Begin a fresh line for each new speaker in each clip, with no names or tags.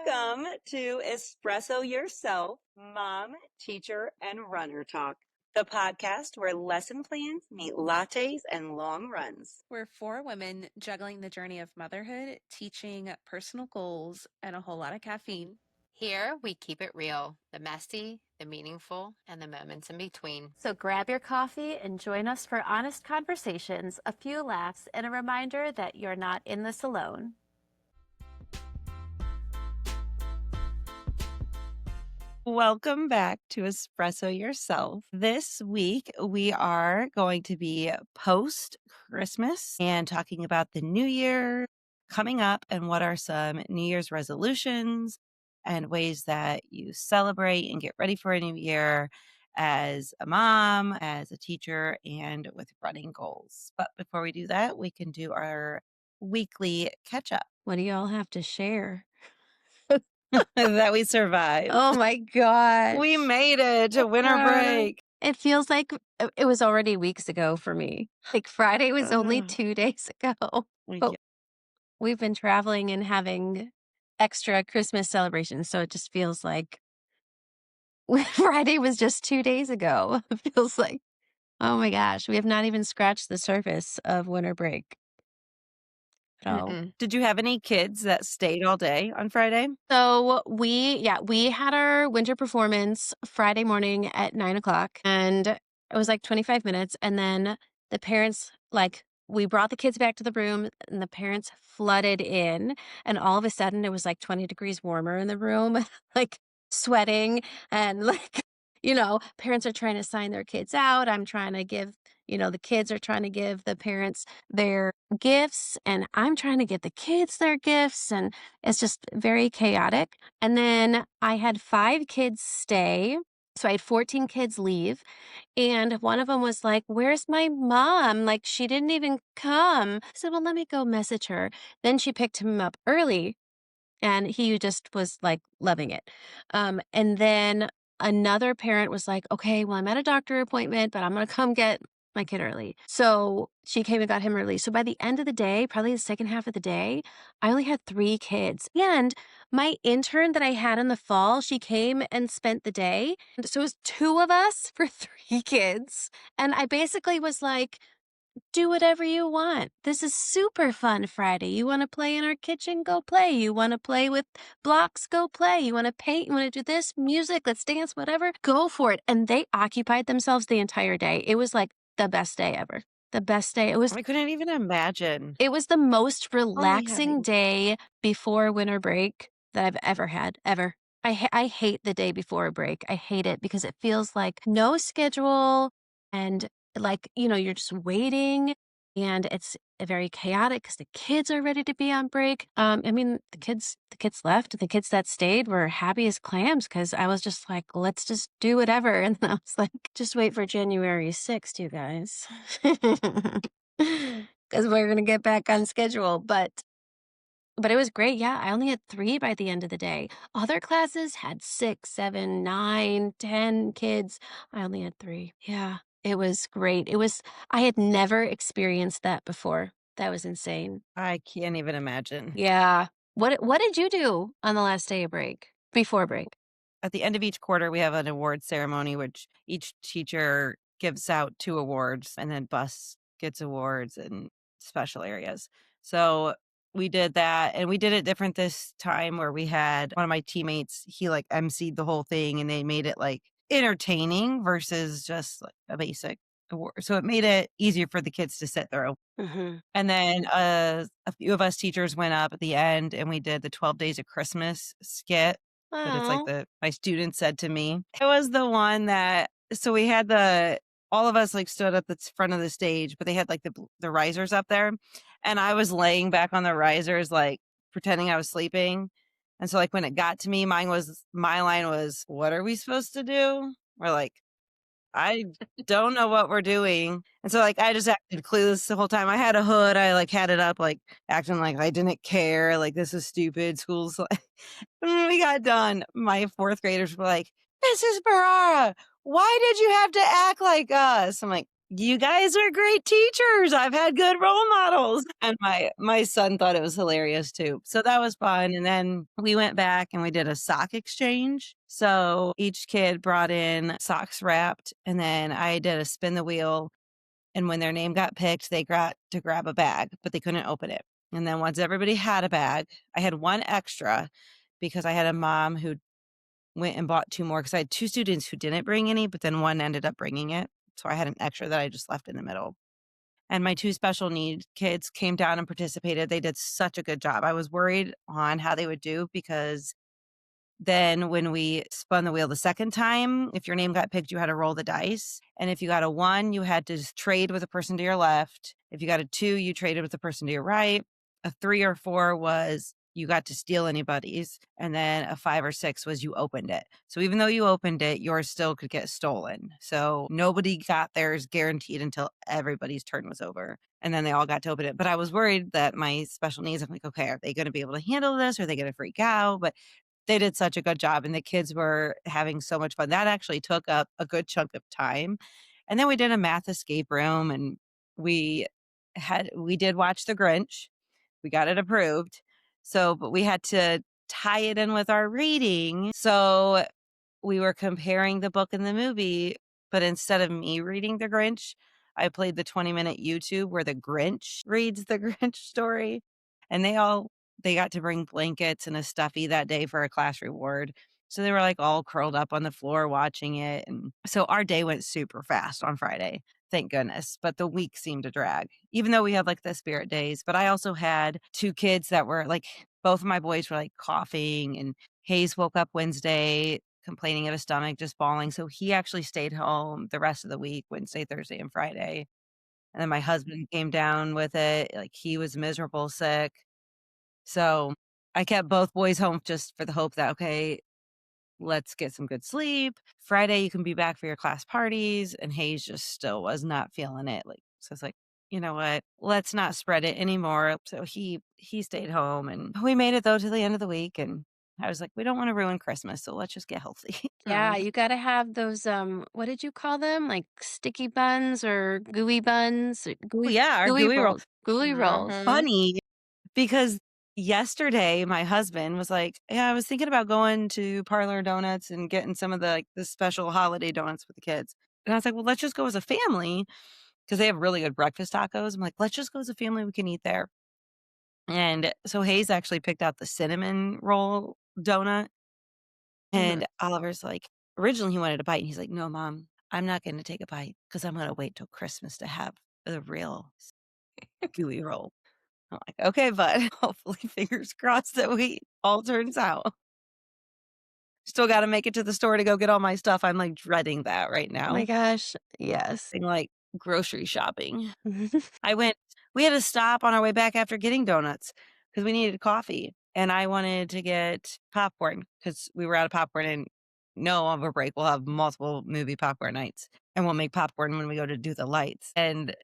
Welcome to Espresso Yourself, Mom, Teacher, and Runner Talk, the podcast where lesson plans meet lattes and long runs.
We're four women juggling the journey of motherhood, teaching personal goals, and a whole lot of caffeine.
Here, we keep it real, the messy, the meaningful, and the moments in between.
So grab your coffee and join us for honest conversations, a few laughs, and a reminder that you're not in this alone.
Welcome back to Espresso Yourself. This week, we are going to be post Christmas and talking about the new year coming up and what are some New Year's resolutions and ways that you celebrate and get ready for a new year as a mom, as a teacher, and with running goals. But before we do that, we can do our weekly catch up
What do y'all have to share?
that we survived.
Oh my gosh.
We made it to winter break.
It feels like it was already weeks ago for me. Like Friday was only 2 days ago. But we've been traveling and having extra Christmas celebrations, so it just feels like Friday was just 2 days ago. It feels like, oh my gosh, we have not even scratched the surface of winter break.
Did you have any kids that stayed all day on Friday?
So we had our winter performance Friday morning at 9:00, and it was like 25 minutes. And then the parents, we brought the kids back to the room and the parents flooded in. And all of a sudden it was like 20 degrees warmer in the room, like sweating and parents are trying to sign their kids out. I'm trying to give, the kids are trying to give the parents their gifts and I'm trying to get the kids their gifts, and it's just very chaotic. And then I had 5 kids stay. So I had 14 kids leave, and one of them was like, "Where's my mom? Like, she didn't even come." I said, "Well, let me go message her." Then she picked him up early, and he just was like loving it. And then another parent was like, "Okay, well, I'm at a doctor appointment, but I'm going to come get my kid early." So she came and got him early. So by the end of the day, probably the second half of the day, I only had 3 kids. And my intern that I had in the fall, she came and spent the day. So it was 2 of us for 3 kids. And I basically was like, do whatever you want. This is super fun Friday. You want to play in our kitchen? Go play. You want to play with blocks? Go play. You want to paint? You want to do this? Music? Let's dance, whatever. Go for it. And they occupied themselves the entire day. It was like the best day ever. The best day.
I couldn't even imagine.
It was the most relaxing day before winter break that I've ever had, ever. I hate the day before a break. I hate it because it feels like no schedule and you're just waiting, and it's very chaotic because the kids are ready to be on break. The kids left. The kids that stayed were happy as clams because I was just like, let's just do whatever. And then I was like, just wait for January 6th, you guys. Because we're going to get back on schedule. But it was great. Yeah, I only had 3 by the end of the day. Other classes had 6, 7, 9, 10 kids. I only had 3. Yeah. It was great. I had never experienced that before. That was insane.
I can't even imagine.
Yeah. What did you do on the last day of break, before break?
At the end of each quarter, we have an award ceremony, which each teacher gives out 2 awards, and then bus gets awards in special areas. So we did that, and we did it different this time where we had one of my teammates, he emceed the whole thing, and they made it entertaining versus just a basic award. So it made it easier for the kids to sit through.
Mm-hmm.
And then a few of us teachers went up at the end and we did the 12 Days of Christmas skit. But it's my student said to me. It was the one that, so we had all of us stood at the front of the stage, but they had the risers up there. And I was laying back on the risers, pretending I was sleeping. And so when it got to me, my line was, "What are we supposed to do?" We're I don't know what we're doing. And so I just acted clueless the whole time. I had a hood. I had it up, acting like I didn't care. This is stupid. School's when we got done, my 4th graders were like, "Mrs. Barara, why did you have to act like us?" I'm like, you guys are great teachers. I've had good role models. And my son thought it was hilarious too. So that was fun. And then we went back and we did a sock exchange. So each kid brought in socks wrapped, and then I did a spin the wheel. And when their name got picked, they got to grab a bag, but they couldn't open it. And then once everybody had a bag, I had one extra because I had a mom who went and bought 2 more because I had 2 students who didn't bring any, but then one ended up bringing it. So I had an extra that I just left in the middle. And my 2 special need kids came down and participated. They did such a good job. I was worried on how they would do because then when we spun the wheel the second time, if your name got picked, you had to roll the dice. And if you got a 1, you had to trade with a person to your left. If you got a 2, you traded with the person to your right. A 3 or 4 was you got to steal anybody's. And then a 5 or 6 was you opened it. So even though you opened it, yours still could get stolen. So nobody got theirs guaranteed until everybody's turn was over. And then they all got to open it. But I was worried that my special needs, I'm like, okay, are they going to be able to handle this? Are they going to freak out? But they did such a good job, and the kids were having so much fun. That actually took up a good chunk of time. And then we did a math escape room, and we did watch The Grinch. We got it approved. So, but we had to tie it in with our reading. So we were comparing the book and the movie, but instead of me reading The Grinch, I played the 20-minute YouTube where the Grinch reads the Grinch story. And they got to bring blankets and a stuffy that day for a class reward. So they were like all curled up on the floor watching it. And so our day went super fast on Friday. Thank goodness. But the week seemed to drag, even though we had like the spirit days. But I also had 2 kids that were like, both of my boys were like coughing, and Hayes woke up Wednesday complaining of his stomach, just bawling. So he actually stayed home the rest of the week, Wednesday, Thursday, and Friday. And then my husband came down with it. Like he was miserable sick. So I kept both boys home just for the hope that, okay, let's get some good sleep. Friday, you can be back for your class parties. And Hayes just still was not feeling it. Like, so it's like, you know what? Let's not spread it anymore. So he stayed home, and we made it though to the end of the week. And I was like, we don't want to ruin Christmas, so let's just get healthy.
Yeah,
Oh,
you gotta have those, what did you call them? Like sticky buns or gooey buns?
Oh, yeah, our gooey rolls.
Gooey rolls.
mhm.
Funny because yesterday my husband was like, "Yeah, I was thinking about going to Parlor Donuts and getting some of the like the special holiday donuts with the kids." And I was like, "Well, let's just go as a family because they have really good breakfast tacos." I'm like, "Let's just go as a family. We can eat there." And so Hayes actually picked out the cinnamon roll donut,
Mhm.
and Oliver's like, originally he wanted a bite, and he's like, "No, Mom, I'm not going to take a bite because I'm going to wait till Christmas to have the real gooey roll." I'm like, "Okay, bud, hopefully fingers crossed that we all turns out." Still gotta make it to the store to go get all my stuff. I'm, like, dreading that right
Oh my
now.
gosh, yes.
Thing like grocery shopping. I went We had to stop on our way back after getting donuts because we needed coffee, and I wanted to get popcorn because we were out of popcorn, and no, over break, we'll have multiple movie popcorn nights, and we'll make popcorn when we go to do the lights, and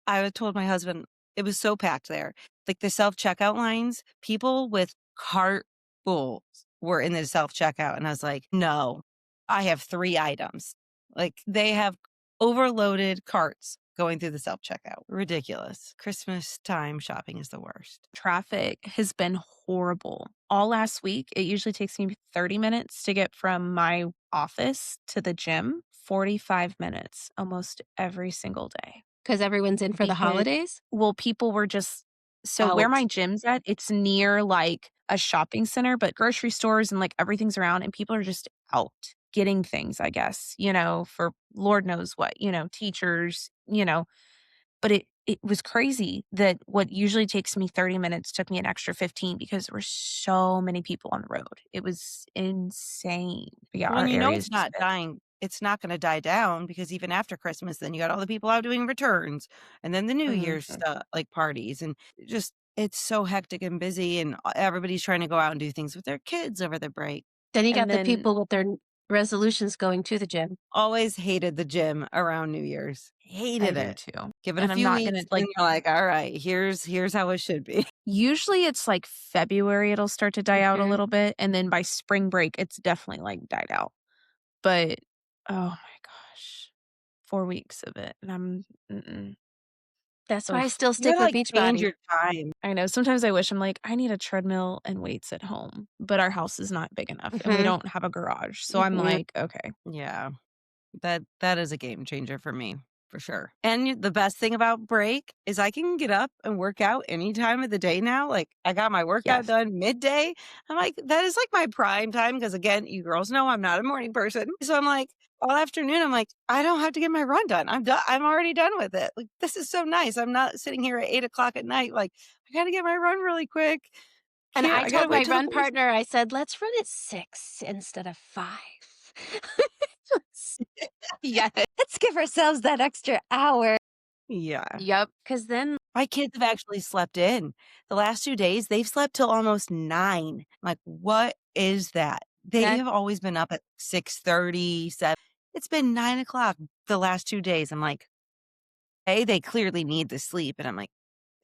I told my husband it was so packed there. Like the self-checkout lines, people with cart fulls were in the self-checkout. And I was like, no, I have 3 items. Like they have overloaded carts going through the self-checkout. Ridiculous. Christmas time shopping is the worst.
Traffic has been horrible. All last week, it usually takes me 30 minutes to get from my office to the gym, 45 minutes almost every single day.
Because everyone's in for the
Because
holidays?
well, people were just so where
Out.
my gym's at, it's near like a shopping center, but grocery stores and like everything's around, and people are just out getting things, I guess, for Lord knows what, teachers, but it was crazy that what usually takes me 30 minutes took me an extra 15 because there were so many people on the road. It was insane. But yeah,
Well,
our
and you know
area's
it's
just
not
been
dying. It's not gonna die down because even after Christmas, then you got all the people out doing returns, and then the New Year's
mhm.
stuff, like parties, and just it's so hectic and busy, and everybody's trying to go out and do things with their kids over the break.
Then you
And
got the
then
people with their resolutions going to the gym.
Always hated the gym around New Year's.
I
Hated
do
it.
too.
Give it a
And I'm
few
not gonna
weeks,
like
and you're like, "All right, here's how it should be."
usually it's like February it'll start to die out a
Mhm.
little bit, and then by spring break it's definitely like died out. But oh my gosh. 4 weeks of it, and I'm.
That's why I
Ugh,
still
you
stick
gotta,
with
like, change
Beachbody.
your time.
I know, sometimes I wish I'm like, "I need a treadmill and weights at home," but our house is not big enough, and we
Mhm.
don't have a garage, so I'm
Yeah.
like, "Okay."
Yeah. That is a game changer for me, for sure. And the best thing about break is I can get up and work out any time of the day now. Like, I got my workout
Yes.
done midday. I'm like, that is like my prime time because, again, you girls know I'm not a morning person. So I'm like, all afternoon, I'm like, I don't have to get my run done. I'm done. I'm already done with it. Like, this is so nice. I'm not sitting here at 8 o'clock at night. Like, I got to get my run really quick.
And I
I got to
told my
wait till the
run
boys.
partner, I said, "Let's run at 6 instead of 5."
Yes.
Let's give ourselves that extra hour.
Yeah.
Yep.
Because then
My kids have actually slept in. The last 2 days, they've slept till almost 9. Like, what is that? They
that
have always been up at 6:30, 7. It's been 9 o'clock the last 2 days. I'm like, "Hey, they clearly need the sleep," and I'm like,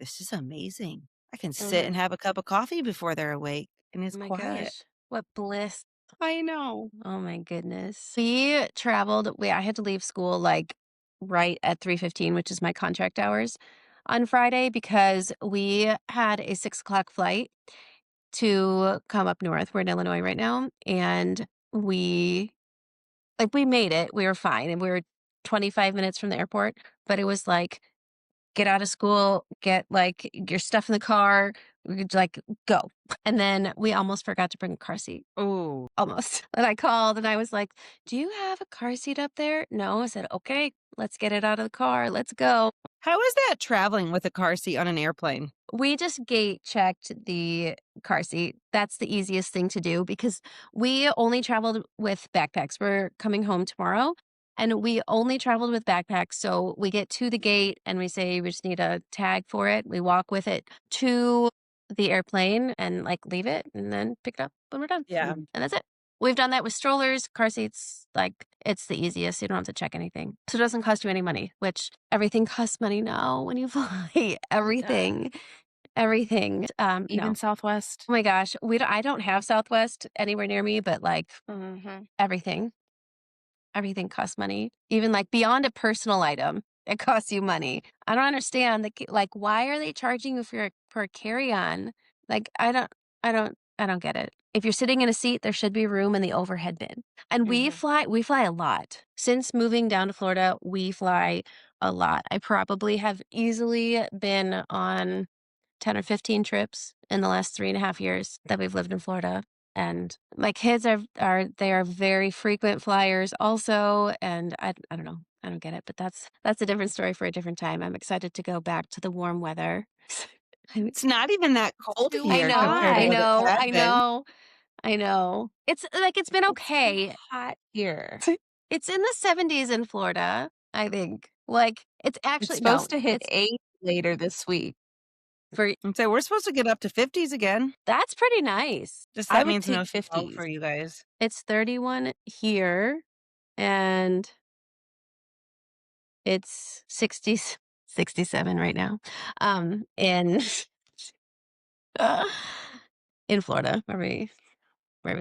"This is amazing. I can sit and
mhm.
have a cup of coffee before they're awake, and it's
Oh my
quiet."
gosh, what bliss.
I know.
Oh my goodness. We traveled I had to leave school, like, right at 3:15, which is my contract hours, on Friday because we had a 6 o'clock flight to come up north. We're in Illinois right now, and we made it. We were fine, and we were 25 minutes from the airport, but it was like, get out of school, get, like, your stuff in the car, we could, like, go. And then we almost forgot to bring a car seat.
Oh,
Almost. And I called and I was like, "Do you have a car seat up there?" "No." I said, "Okay, let's get it out of the car. Let's go."
how is that traveling with a car seat on an airplane?
We just gate checked the car seat. That's the easiest thing to do because we only traveled with backpacks. We're coming home tomorrow and we only traveled with backpacks. So we get to the gate and we say we just need a tag for it. We walk with it to the airplane and like leave it and then pick it up when we're done.
Yeah.
And that's it. We've done that with strollers, car seats. Like it's the easiest. You don't have to check anything. So it doesn't cost you any money, which everything costs money now when you fly. Everything. Everything. No.
Even Southwest.
Oh my gosh, I don't have Southwest anywhere near me, but, like,
Mhm.
everything. Everything costs money. Even, like, beyond a personal item, it costs you money. I don't understand, like, why are they charging you for a carry-on? Like, I don't get it. If you're sitting in a seat, there should be room in the overhead bin. And
Mhm.
we fly a lot. Since moving down to Florida, we fly a lot. I probably have easily been on 10 or 15 trips in the last 3.5 years that we've lived in Florida. And my kids they are very frequent flyers also. And I don't know. I don't get it, but that's a different story for a different time. I'm excited to go back to the warm weather. I
It's not even that cold
Too
here compared to
I
hot.
what it
know,
had
I
been.
know, I know. It's like it's been
It's too
okay.
hot here.
It's in the 70s in Florida, I think. Like it's
It's
actually no,
supposed to hit
it's
8 later this week.
for
And so we're supposed to get up to 50s again.
that's pretty nice.
Just
I
that
would
means no
take
snow
50s.
for you guys.
It's 31 here and it's 67 right now. In uh, in Florida where we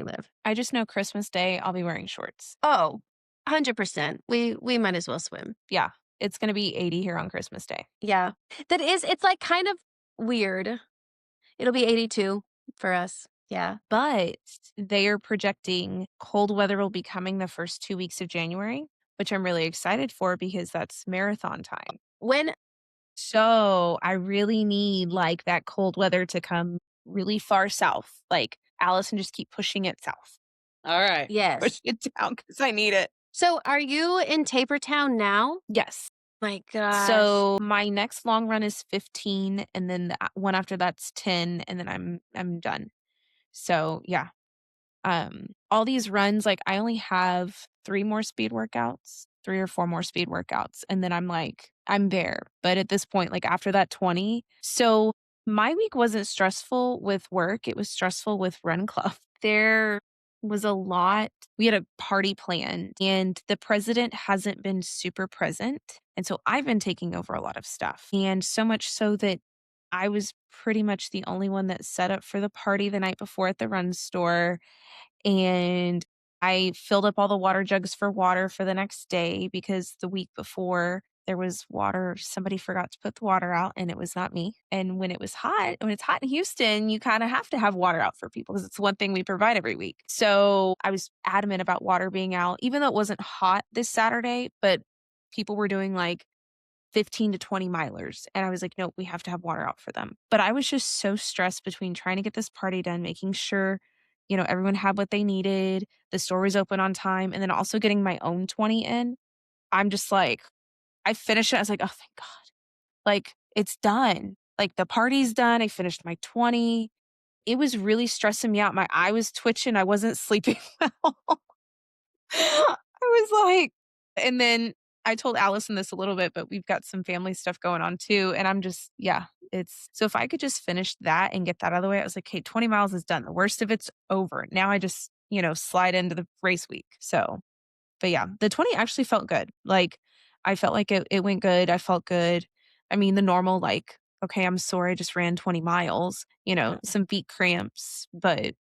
live.
I just know Christmas Day, I'll be wearing shorts.
Oh, 100%. We might as well swim.
Yeah, it's gonna be 80 here on Christmas Day.
Yeah. It's like kind of weird. It'll be 82 for us. Yeah.
But they are projecting cold weather will be coming the first 2 weeks of January, which I'm really excited for because that's marathon time.
When
So, I really need, like, that cold weather to come really far south. Like, Allison, just keep pushing it south.
All right.
Push
yes.
it down because I need it.
So are you in Taper Town now?
Yes.
My gosh.
So, my next long run is 15, and then the one after that's 10, and then I'm done. So, yeah. All these runs, like, I only have 3 more speed workouts, 3 or 4 more speed workouts, and then I'm like, I'm there. But at this point, like, after that 20 so my week wasn't stressful with work, it was stressful with run club. There was a lot we had a party planned, and the president hasn't been super present, and so I've been taking over a lot of stuff, and so much so that I was pretty much the only one that set up for the party the night before at the run store, and I filled up all the water jugs for water for the next day because the week before there was water. Somebody forgot to put the water out and it was not me. And when it's hot in Houston, you kind of have to have water out for people because it's one thing we provide every week. So I was adamant about water being out, even though it wasn't hot this Saturday, but people were doing like 15 to 20 milers. And I was like, no, we have to have water out for them. But I was just so stressed between trying to get this party done, making sure, everyone had what they needed, the store was open on time, and then also getting my own 20 in. I'm just like, I finished it. I was like, oh, thank God. Like, it's done. Like, the party's done. I finished my 20. It was really stressing me out. My eye was twitching. I wasn't sleeping well. I was like, and then I told Allison this a little bit, but we've got some family stuff going on too. And I'm just, yeah, so if I could just finish that and get that out of the way, I was like, hey, 20 miles is done. The worst of it's over. Now I just, slide into the race week. So, but yeah, the 20 actually felt good. Like, I felt like it went good. I felt good. I mean, the normal, like, okay, I'm sore. I just ran 20 miles, some feet cramps, but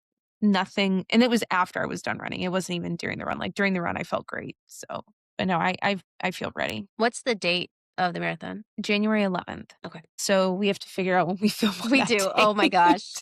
nothing. And it was after I was done running. It wasn't even during the run. Like during the run, I felt great. So, but no, I feel ready.
What's the date of the marathon?
January 11th.
Okay.
So we have to figure out when we film on
We
that
do. Oh my
date.
gosh.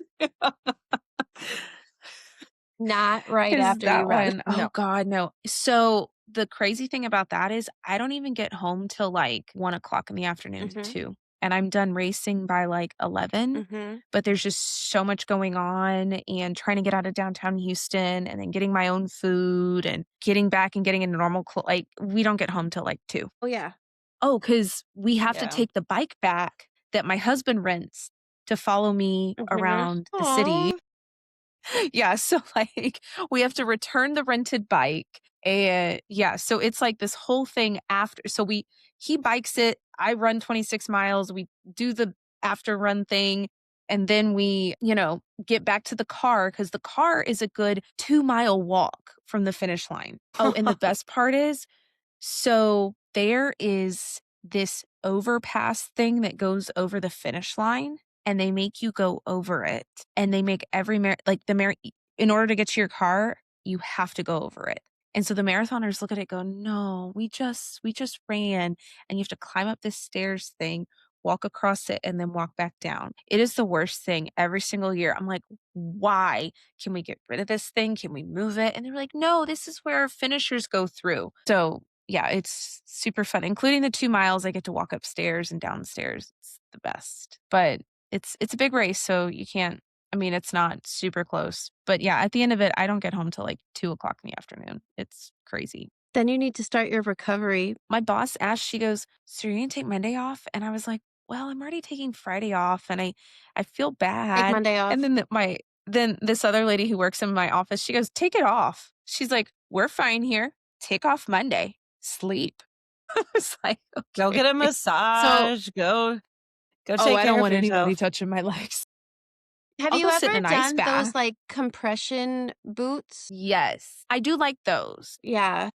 Not right
'Cause
after you
that
run.
one, oh God, no. So the crazy thing about that is I don't even get home till like 1 o'clock in the afternoon to
Mhm.
2. And I'm done racing by like 11.
Mhm.
But there's just so much going on and trying to get out of downtown Houston and then getting my own food and getting back and getting into normal like we don't get home till like 2.
Oh yeah.
Oh, because we have to
Yeah.
take the bike back that my husband rents to follow me
Mhm.
around the city.
Aw.
Yeah, so, like, we have to return the rented bike, and yeah, so it's, like, this whole thing after so he bikes it, I run 26 miles, we do the after run thing, and then we, get back to the car because the car is a good 2-mile walk from the finish line. Oh, and the best part is, so there is this overpass thing that goes over the finish line, and they make you go over it, and they make every in order to get to your car, you have to go over it. And so the marathoners look at it go, "No, we just ran, and you have to climb up this stairs thing, walk across it, and then walk back down." It is the worst thing every single year. I'm like, "Why? Can we get rid of this thing? Can we move it?" And they're like, "No, this is where our finishers go through." So yeah, it's super fun, including the 2 miles I get to walk upstairs and downstairs. It's the best. But it's a big race, so you can't it's not super close. But yeah, at the end of it, I don't get home till like 2 o'clock in the afternoon. It's crazy.
Then you need to start your recovery.
My boss asked, she goes, "So you're gonna take Monday off?" And I was like, "Well, I'm already taking Friday off and I feel
Take
bad."
Monday
And
off.
then this other lady who works in my office, she goes, "Take it off." She's like, "We're fine here. Take off Monday. Sleep." I was like,
Go
"Okay."
get a
So,
massage. Go
Oh,
take
I don't
care of
want anybody
yourself.
touching my legs.
have
I'll
you
go sit in
ever
an ice
done those
bath.
like compression boots?
Yes. I do like those.
Yeah.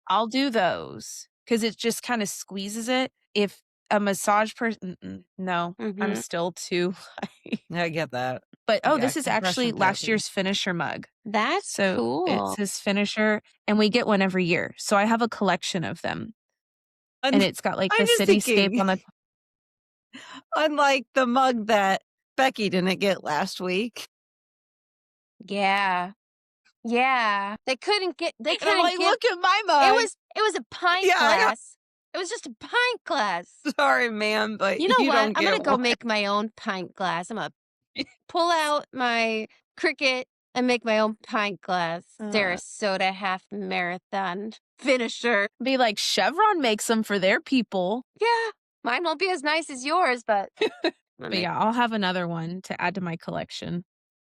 I'll do those because it just kinda squeezes it. If a massage person no, I'm
Mhm.
still too like
I get that.
but, oh,
Yeah,
this is actually
compression
last
therapy.
year's finisher mug.
That's
So, it's
cool.
his finisher, and we get one every year. So, I have a collection of them, and
And
it's got, like, the
I'm just
cityscape
thinking,
on the
unlike the mug that Becky didn't get last week.
Yeah. Yeah. They
And I'm
couldn't
like,
get
look at my
it
mug.
was a pint
Yeah, I know.
glass. It was just a pint glass.
Sorry, ma'am, but
You know
you
what?
don't
I'm gonna
get
go
one.
make my own pint glass. I'm gonna pull out my Cricket and make my own pint glass.
uh,
Sarasota half marathon finisher.
be like, Chevron makes them for their people.
Yeah. Mine won't be as nice as yours, but I'm
But, yeah, I'll have another one to add to my collection.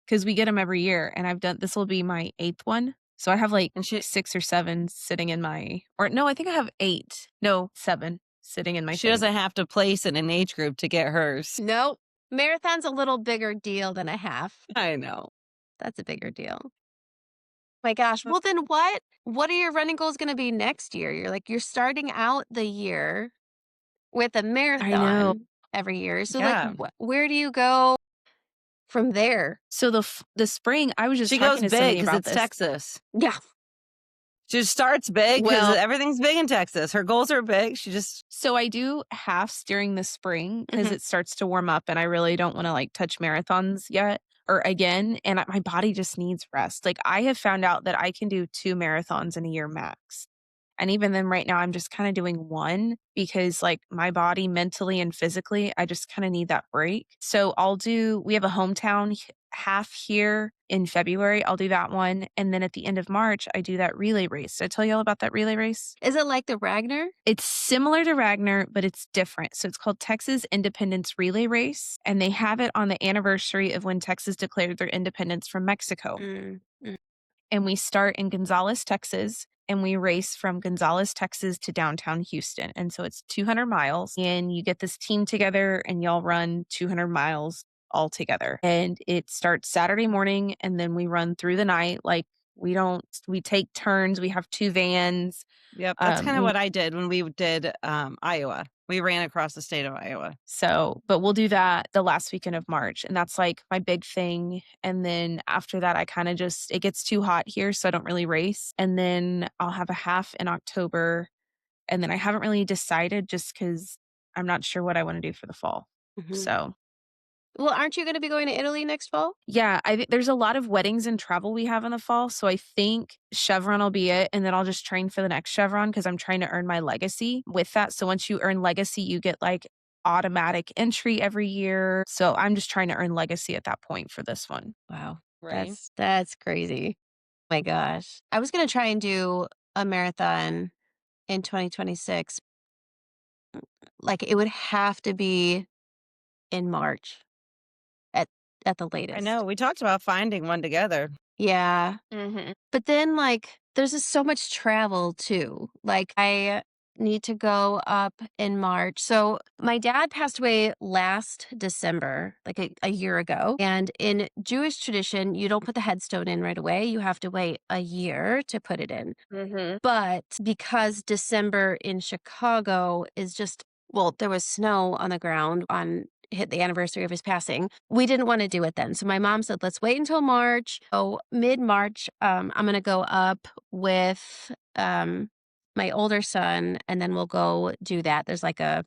'Cause we get them every year, and this will be my 8th one. So I have, like,
And she
6 or 7 sitting in my or no, I think I have 8. No, 7 sitting in my
she
thing.
doesn't have to place in an age group to get hers.
Nope. Marathon's a little bigger deal than a half.
I know.
That's a bigger deal. My gosh. Well, then what are your running goals gonna be next year? You're starting out the year with a
I know.
marathon every year. So, like,
Yeah.
where do you go from there?
So the spring, I was just
She
talking
goes
to
big
somebody
because
about
it's
this.
Texas.
Yeah.
She just starts big because
Well,
everything's big in Texas. Her goals are big. She just
so I do halves during the spring because
Mhm.
it starts to warm up and I really don't want to like touch marathons yet or again. And my body just needs rest. Like I have found out that I can do 2 marathons in a year max. And even then, right now, I'm just kind of doing one because, like, my body mentally and physically, I just kind of need that break. So we have a hometown half here in February. I'll do that one. And then at the end of March, I do that relay race. Did I tell you all about that relay race?
Is it like the Ragnar?
It's similar to Ragnar, but it's different. So it's called Texas Independence Relay Race. And they have it on the anniversary of when Texas declared their independence from Mexico.
Mm, mm.
And we start in Gonzales, Texas, and we race from Gonzales, Texas to downtown Houston. And so it's 200 miles, and you get this team together and y'all run 200 miles all together. And it starts Saturday morning, and then we run through the night. Like we take turns. We have 2 vans.
Yep, that's kind of
We
what I did when we did Iowa. We ran across the state of Iowa.
So, but we'll do that the last weekend of March. And that's like my big thing. And then after that, I kind of just, it gets too hot here. So I don't really race. And then I'll have a half in October. And then I haven't really decided just because I'm not sure what I want to do for the fall.
Mhm.
So,
Well, aren't you going to be going to Italy next fall?
yeah, there's a lot of weddings and travel we have in the fall. So I think Chevron will be it. And then I'll just train for the next Chevron because I'm trying to earn my legacy with that. So once you earn legacy, you get like automatic entry every year. So I'm just trying to earn legacy at that point for this one.
Wow.
Right.
That's crazy. My gosh. I was going to try and do a marathon in 2026. Like it would have to be in March at at the
I know.
latest.
We talked about finding one together.
Yeah.
Mm-hmm.
But then, like, there's just so much travel too. Like, I need to go up in March. So, my dad passed away last December, like a year ago. And in Jewish tradition, you don't put the headstone in right away. You have to wait a year to put it in.
Mm-hmm.
But because December in Chicago is just, well, there was snow on the ground on hit the anniversary of his passing. We didn't want to do it then. So my mom said, let's wait until March. So mid-March, I'm going to go up with my older son and then we'll go do that. There's like a,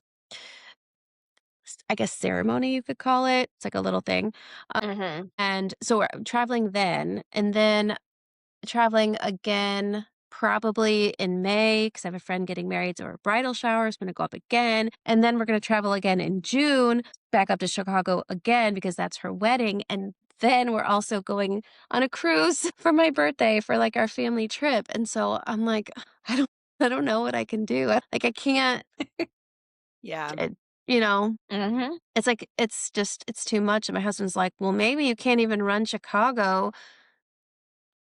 I guess, ceremony, you could call it. It's like a little thing.
Mm-hmm.
And so we're traveling then. And then traveling again probably in May because I have a friend getting married. So her bridal shower is going to go up again. And then we're going to travel again in June, back up to Chicago again because that's her wedding. And then we're also going on a cruise for my birthday for like our family trip. And so I'm like, I don't know what I can do. Like I can't,
Yeah.
uh, you know,
Mm-hmm.
it's like, it's too much. And my husband's like, well, maybe you can't even run Chicago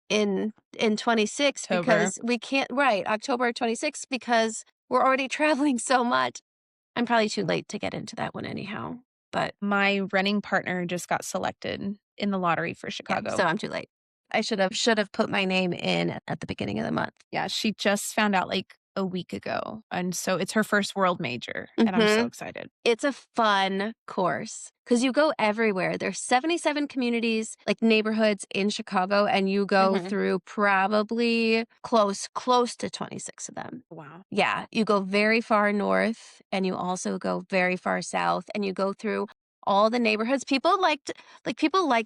in 26
October.
because we can't right, October 26 because we're already traveling so much. I'm probably too late to get into that one anyhow, but
My running partner just got selected in the lottery for
yeah,
Chicago.
so I'm too late. I should have put my name in at the beginning of the month.
Yeah, she just found out like a week ago. And so it's her first world major. And I'm so
Mhm.
excited.
It's a fun course because you go everywhere. There's 77 communities, like neighborhoods in Chicago, and you go
Mhm.
through probably close to 26 of them.
Wow.
Yeah, you go very far north and you also go very far south and you go through all the neighborhoods. People like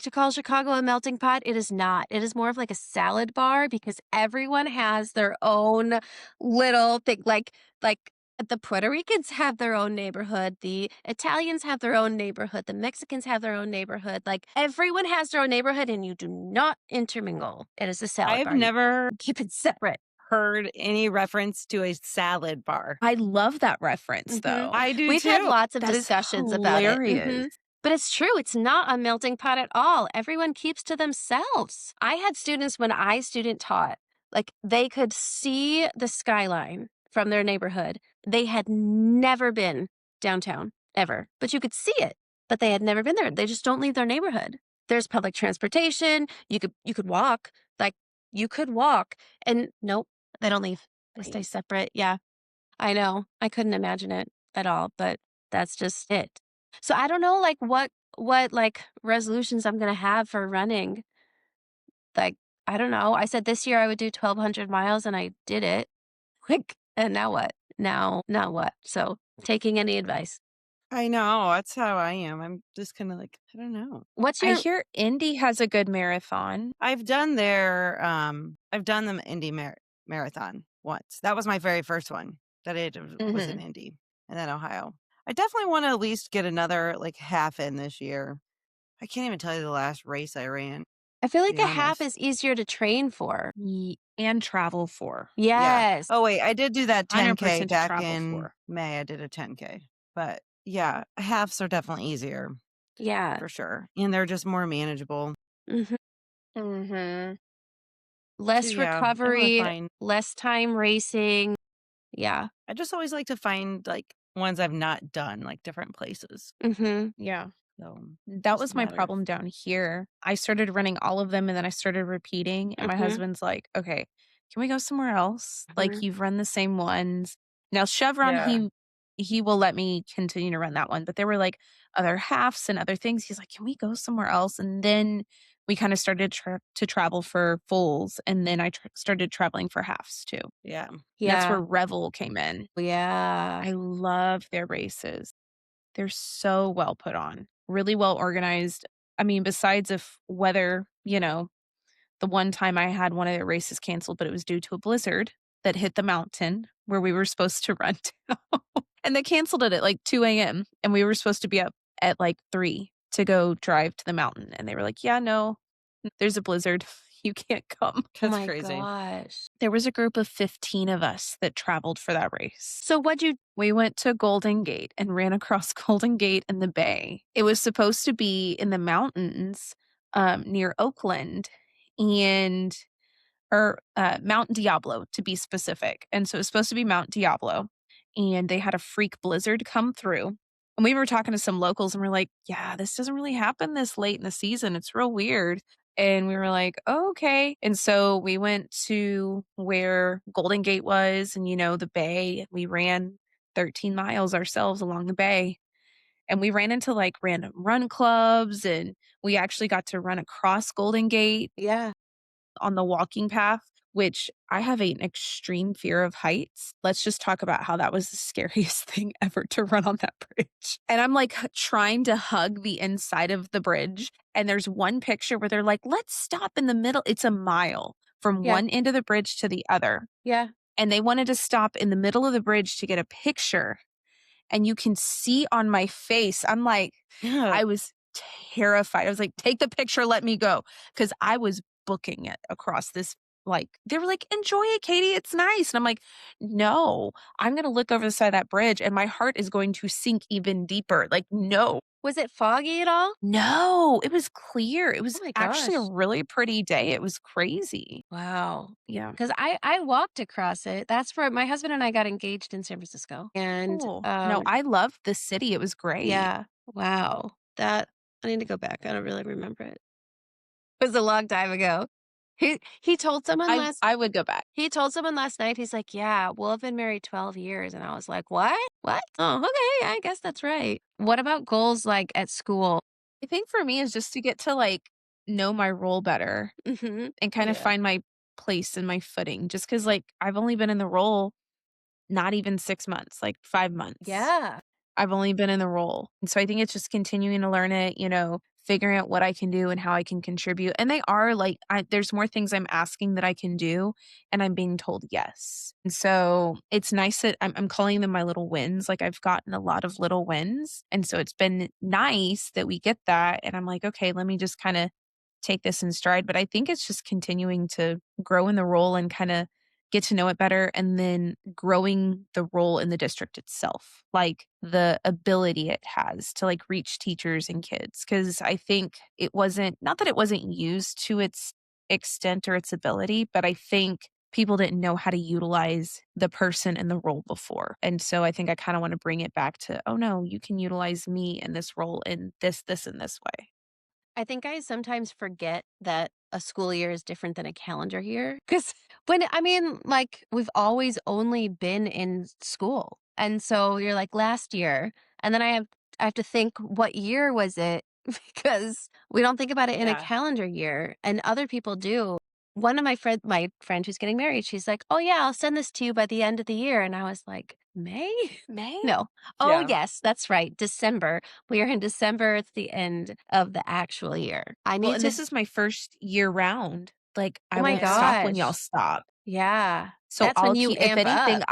to call Chicago a melting pot. It is not. It is more of like a salad bar because everyone has their own little thing. Like the Puerto Ricans have their own neighborhood, the Italians have their own neighborhood, the Mexicans have their own neighborhood. Like everyone has their own neighborhood and you do not intermingle. It is a salad
I've
bar. You
never
keep it separate.
heard any reference to a salad bar.
I love that reference though.
I do
We've had
too.
lots of
That is
discussions about it.
hilarious.
But it's true. It's not a melting pot at all. Everyone keeps to themselves. I had students when I student taught, like they could see the skyline from their neighborhood. They had never been downtown ever, but you could see it, but they had never been there. They just don't leave their neighborhood. There's public transportation. You could walk, like you could walk and nope, they don't leave. They stay separate. Yeah. I know. I couldn't imagine it at all, but that's just it. So I don't know like what like resolutions I'm going to have for running. Like I don't know. I said this year I would do 1,200 miles and I did it. Like, and now what? Now what? So taking any advice.
I know, that's how I am. I'm just kinda like, I don't know.
What's
I
your
hear Indy has a good marathon.
I've done the Indy marathon once. That was my very first one that I did was in
Mhm.
Indy and then Ohio. I definitely wanna at least get another, like, half in this year. I can't even tell you the last race I ran, to
I feel like
be
a half
honest.
is easier to train for.
And travel for.
Yeah.
Yes.
Oh, wait, I did do that 10K
100% to
back
travel
in
for.
May. I did a 10K. But, yeah, halves are definitely easier
Yeah.
for sure, and they're just more manageable.
Mhm.
Mhm.
So,
Less
yeah, I wanna
recovery,
find
less time racing. Yeah.
I just always like to find, like, ones I've not done, like, different places.
Mhm.
Yeah.
So,
That
just a
was my
matter of
problem down here. I started running all of them and then I started repeating, and my
Mhm.
husband's like, "Okay, can we go somewhere else? Like,
Mhm.
you've run the same ones." Now, Chevron,
Yeah.
he will let me continue to run that one, but there were, like, other halves and other things. He's like, "Can we go somewhere else?" And then we kinda started to travel for fulls, and then I started traveling for halves too.
Yeah.
And that's where
Yeah.
Revel came in.
Yeah.
I love their races. They're so well put on, really well organized. I mean, besides if weather, the one time I had one of their races canceled, but it was due to a blizzard that hit the mountain where we were supposed to run to. And they canceled it at like 2 a.m. and we were supposed to be up at like 3 to go drive to the mountain. And they were like, "Yeah, no, there's a blizzard. You can't come."
Oh
That's
my
crazy.
gosh.
There was a group of 15 of us that traveled for that race.
So what'd you
We went to Golden Gate and ran across Golden Gate and the bay. It was supposed to be in the mountains, near Oakland and Mount Diablo, to be specific, and so it was supposed to be Mount Diablo, and they had a freak blizzard come through, and we were talking to some locals, and we're like, "Yeah, this doesn't really happen this late in the season, it's real weird," and we were like, "Oh, okay," and so we went to where Golden Gate was and, the bay, and we ran 13 miles ourselves along the bay, and we ran into, like, random run clubs, and we actually got to run across Golden Gate
Yeah.
on the walking path, which I have an extreme fear of heights. Let's just talk about how that was the scariest thing ever to run on that bridge. And I'm like trying to hug the inside of the bridge. And there's one picture where they're like, let's stop in the middle. It's a mile from
Yeah.
one end of the bridge to the other.
Yeah.
And they wanted to stop in the middle of the bridge to get a picture. And you can see on my face, I'm like,
Yeah.
I was terrified. I was like, "Take the picture, let me go," because I was booking it across this, like they were like, "Enjoy it, Katie, it's nice." And I'm like, "No, I'm gonna look over the side of that bridge and my heart is going to sink even deeper." Like, no.
Was it foggy at all?
No, it was clear. It
Oh
was
my
actually a
gosh.
really pretty day. It was crazy.
Wow.
Yeah.
Because I walked across it. That's where my husband and I got engaged in San Francisco. And
Cool. No, I loved the city. It was great.
yeah. Wow. That I need to go back. I don't really remember it. It was a long time ago. He told someone last
I would go back.
he told someone last night, he's like, "Yeah, we'll have been married 12 years." And I was like, "What? What? Oh, okay. I guess that's right." What about goals like at school?
I think for me is just to get to, like, know my role better
Mhm.
and kind of
Yeah.
find my place and my footing just because, like, I've only been in the role not even 6 months, like, 5 months.
Yeah.
I've only been in the role, and so I think it's just continuing to learn it, figuring out what I can do and how I can contribute, and they are, like there's more things I'm asking that I can do, and I'm being told yes, and so it's nice that I'm calling them my little wins, like, I've gotten a lot of little wins, and so it's been nice that we get that, and I'm like, "Okay, let me just kinda take this in stride," but I think it's just continuing to grow in the role and kinda get to know it better, and then growing the role in the district itself, like the ability it has to like reach teachers and kids. Cause I think it wasn't, not that it wasn't used to its extent or its ability, but I think people didn't know how to utilize the person in the role before. And so I think I kind of want to bring it back to, oh no, you can utilize me in this role in this, and this way.
I think I sometimes forget that a school year is different than a calendar year. Because when, I mean, like, we've always only been in school. And so you're like, last year. And then I have to think, what year was it? Because we don't think about it in a
Yeah.
calendar year, and other people do. one of my friend who's getting married, she's like, "Oh yeah, I'll send this to you by the end of the year." And I was like, "May?"
May?
No. Oh
Yeah.
yes, that's right. December. We are in December. It's the end of the actual year. I
Well,
need
and
to
this is my first year round. Like,
Oh
I
my
won't stop when y'all
gosh.
stop.
Yeah.
So
That's when
I'll
you
keep if
amp
anything,
up.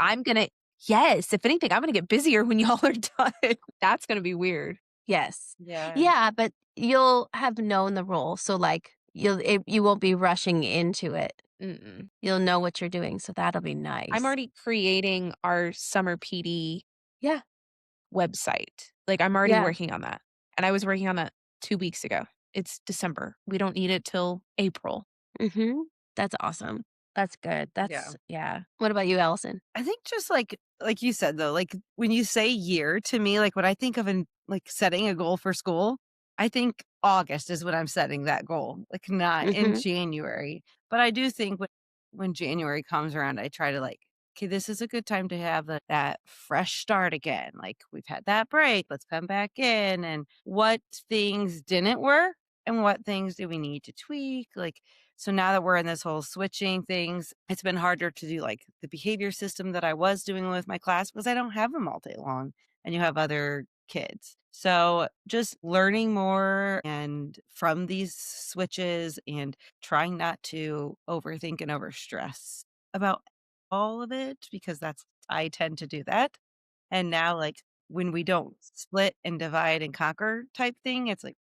yes, if anything, I'm gonna get busier when y'all are done. That's gonna be weird.
Yes.
Yeah.
Yeah, but you'll have known the role, so, like, you won't be rushing into it.
Mm-mm.
You'll know what you're doing, so that'll be
I'm
nice.
already creating our summer PD
Yeah,
website. Like, I'm already
yeah.
working on that, and I was working on that 2 weeks ago. It's December. We don't need it till April.
Mhm. That's awesome. That's good.
Yeah.
Yeah. What about you, Allison?
I think just like you said though, like when you say year to me, like when I think of like setting a goal for school, I think August is when I'm setting that goal, like not in
Mhm.
January. But I do think when January comes around, I try to like, okay, this is a good time to have that fresh start again. Like we've had that break, let's come back in and what things didn't work and what things do we need to tweak? Like so now that we're in this whole switching things, it's been harder to do like the behavior system that I was doing with my class because I don't have them all day long and you have other kids. So just learning more and from these switches and trying not to overthink and overstress about all of it because I tend to do that. And now like when we don't split and divide and conquer type thing, it's like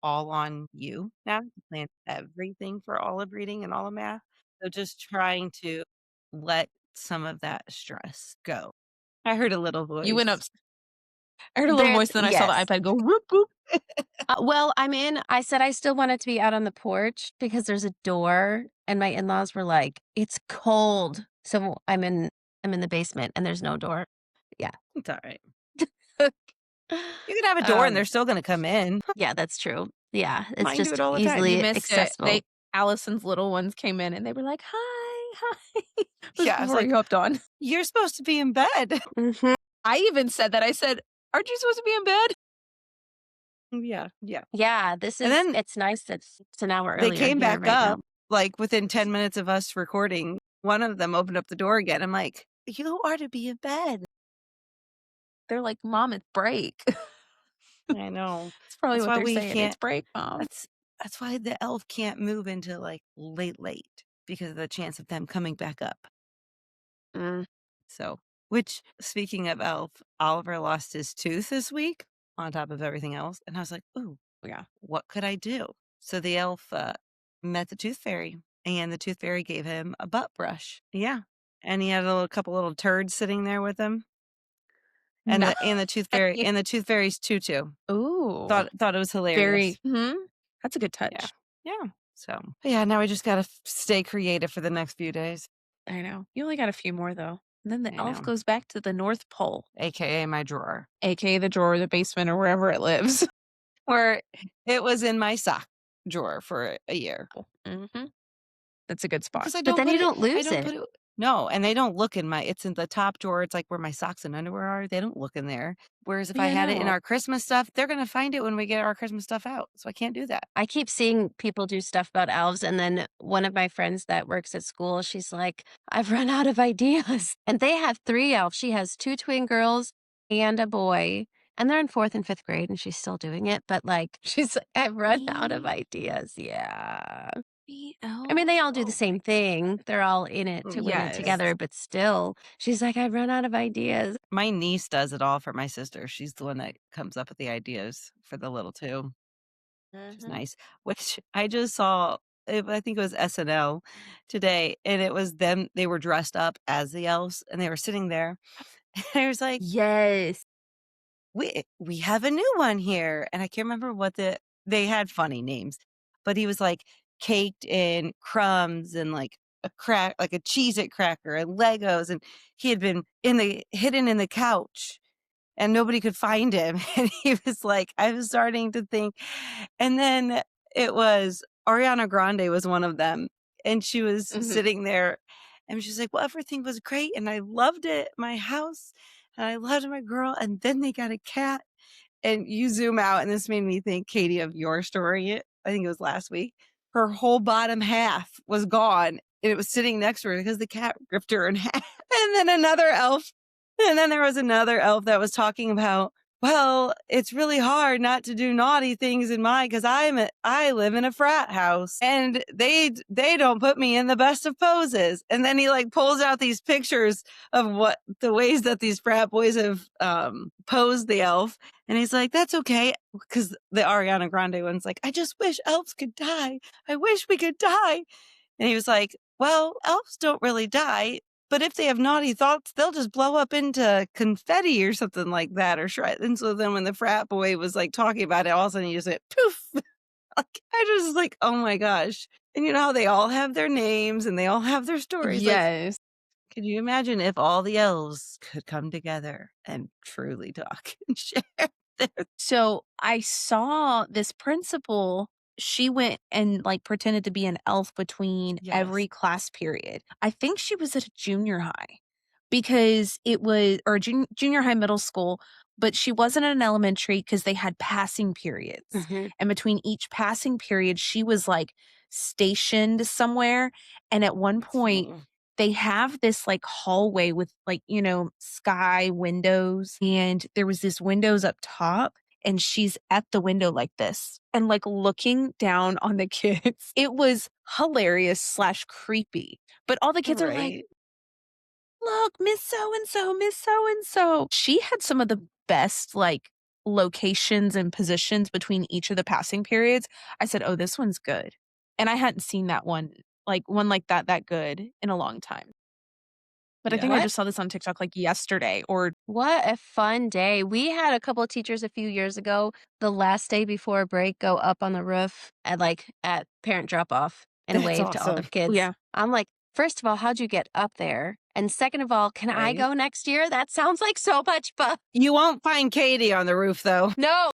all on you now to plan everything for all of reading and all of math. So just trying to let some of that stress go. I heard a little
You went up
voice.
I heard a little
There
voice, then I saw the
yes.
iPad go whoop, whoop.
Well, I said I still wanted to be out on the porch because there's a door, and my in-laws were like, "It's cold." So I'm in the basement and there's no door. Yeah.
It's all right. You can have a door and they're
Um,
still going to come in.
yeah, that's true. Yeah, it's
Mine do it
just
all the time.
You
easily
missed it.
accessible.
Allison's little ones came in and they were like, "Hi, hi." It was
Yeah, I was
before
like,
you hopped on.
you're supposed to be in bed.
Mhm.
I even said that. I said, "Aren't you supposed to be in bed?"
Yeah, yeah.
Yeah,
And then
it's nice that it's an hour
they
earlier
came
here
back
right now.
up like within 10 minutes of us recording. One of them opened up the door again. I'm like, you are to be in bed.
They're like, "Mom, it's break."
I know.
That's probably
That's
what
why
they're
we
saying. It's
can't
break, Mom.
That's that's why the elf can't move into, like, late because of the chance of them coming back up.
Mm.
So which speaking of elf, Oliver lost his tooth this week on top of everything else, and I was like, "Ooh,
Yeah.
what could I do?" So the elf, met the tooth fairy, and the tooth fairy gave him a butt brush. Yeah, and he had a couple little turds sitting there with him,
No.
and the tooth fairy's tutu.
Ooh.
Thought it was hilarious.
Very That's a good
Yeah.
touch.
Yeah. So, but yeah, now we just gotta stay creative for the next few days.
I know. You only got a few more though. And then the
I
elf
know.
goes back to the North Pole,
AKA my drawer,
aka the drawer, the basement, or wherever it lives.
where it was in my sock drawer for a year
Mhm. That's a good spot.
because I
But
don't
then
put
you
it.
don't
I
lose
don't
it.
put it. No, and they don't look in my. It's in the top drawer. It's like where my socks and underwear are. They don't look in there. Whereas if I
Yeah,
had it in
no.
our Christmas stuff, they're gonna find it when we get our Christmas stuff out. So I can't do that.
I keep seeing people do stuff about elves, and then one of my friends that works at school, she's like, "I've run out of ideas." And they have 3 elves. She has 2 twin girls and a boy, and they're in 4th and 5th grade, and she's still doing it, but, like, she's like, "I've run out of
Me,
ideas." Yeah.
me
I mean, they
elves.
all do the
Oh my.
same thing. They're all in it to win it
Yes.
together, but still, she's like, "I've run out of ideas."
My niece does it all for my sister. She's the one that comes up with the ideas for the little two. Which is
Mhm.
nice. Which I just saw, I think it was SNL today, and it was them. They were dressed up as the elves, and they were sitting there. And I was like,
Yes.
we have a new one here, and I can't remember what they had funny names, but he was like caked in crumbs and like a Cheez-It cracker and Legos, and he had been hidden in the couch and nobody could find him. And he was like, I was starting to think. And then it was Ariana Grande was one of them. And she was
Mhm.
sitting there and she's like, well, everything was great. And I loved it, my house. And I loved my girl. And then they got a cat. And you zoom out, and this made me think, Katie, of your story. I think it was last week her whole bottom half was gone. And it was sitting next to her because the cat ripped her in half. And then another elf. And then there was another elf that was talking about, well, it's really hard not to do naughty things in mine because I live in a frat house and they don't put me in the best of poses. And then he like pulls out these pictures of what the ways that these frat boys have posed the elf. And he's like, that's okay. Because the Ariana Grande one's like, I just wish elves could die. I wish we could die. And he was like, well, elves don't really die. But if they have naughty thoughts, they'll just blow up into confetti or something like that or shred. And so then when the frat boy was like talking about it, all of a sudden he just went poof. Like, I just was like, oh my gosh. And you know how they all have their names and they all have their stories. Like,
Yes.
could you imagine if all the elves could come together and truly talk and share their
So I saw this principal, she went and like pretended to be an elf between every
Yes.
class period. I think she was at a junior high because it was, or junior high, middle school, but she wasn't in an elementary because they had passing periods.
Mhm.
And between each passing period, she was like stationed somewhere. And at one point, they have this like hallway with like, sky windows. And there was this windows up top. And she's at the window like this and like looking down on the kids. It was hilarious / creepy. But all the kids are like,
Right.
look, Miss So-and-so, Miss So-and-so. She had some of the best like locations and positions between each of the passing periods. I said, oh, this one's good. And I hadn't seen that one like that good in a long time. But I
Yeah.
think I
What?
just saw this on TikTok like yesterday or
What a fun day. We had a couple of teachers a few years ago, the last day before break, go up on the roof at parent drop off and
That's
wave to all the
awesome.
kids.
yeah.
I'm like, first of all, how'd you get up there? And second of all, can I
Right.
go next year? That sounds like so much fun.
You won't find Katie on the roof though.
No.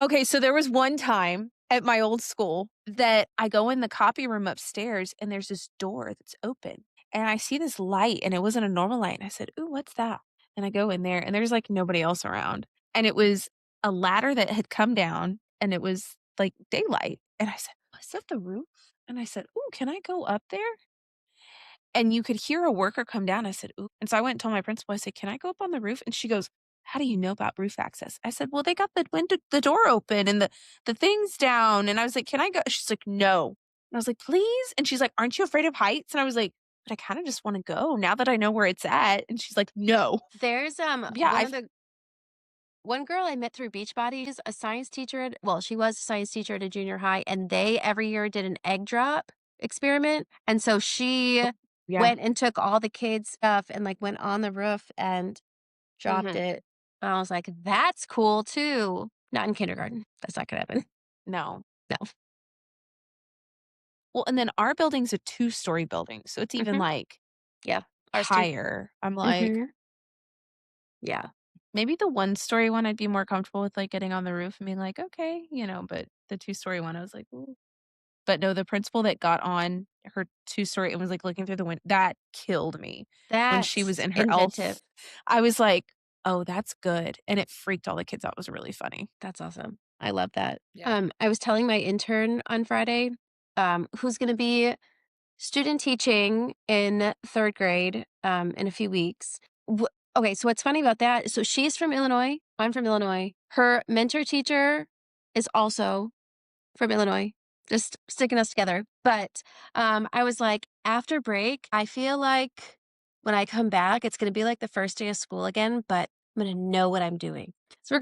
Okay, so there was one time at my old school that I go in the copy room upstairs and there's this door that's open. And I see this light and it wasn't a normal light. And I said, ooh, what's that? And I go in there and there's like nobody else around. And it was a ladder that had come down and it was like daylight. And I said, is that the roof? And I said, ooh, can I go up there? And you could hear a worker come down. I said, ooh. And so I went and told my principal, I said, can I go up on the roof? And she goes, how do you know about roof access? I said, well, they got the door open and the things down. And I was like, can I go? She's like, no. And I was like, please. And she's like, aren't you afraid of heights? And I was like, but I kind of just want to go now that I know where it's at. And she's like, no.
There's
Yeah.
one girl I met through Beachbody is a science teacher she was a science teacher at a junior high, and they every year did an egg drop experiment. And so she
Yeah.
went and took all the kids' stuff and like went on the roof and dropped it. And I was like, that's cool too. Not in kindergarten. That's not gonna happen.
No.
No.
Well, and then our building's a 2-story building. So it's even
Mhm.
like
Yeah. Ours too.
higher. I'm like,
Mhm. Yeah.
maybe the 1-story one I'd be more comfortable with like getting on the roof and being like, okay, but the 2-story one I was like, ooh. But no, the principal that got on her 2-story and was like looking through the window, that killed me. When she was
That's
in her
inventive.
elf, I was like, oh, that's good. And it freaked all the kids out. It was really funny.
That's awesome. I love that.
Yeah.
I was telling my intern on Friday, who's gonna be student teaching in 3rd grade, in a few weeks. Okay, so what's funny about that, so she's from Illinois, I'm from Illinois. Her mentor teacher is also from Illinois, just sticking us together. But, I was like, after break, I feel like when I come back, it's gonna be like the first day of school again, but I'm gonna know what I'm doing. So we're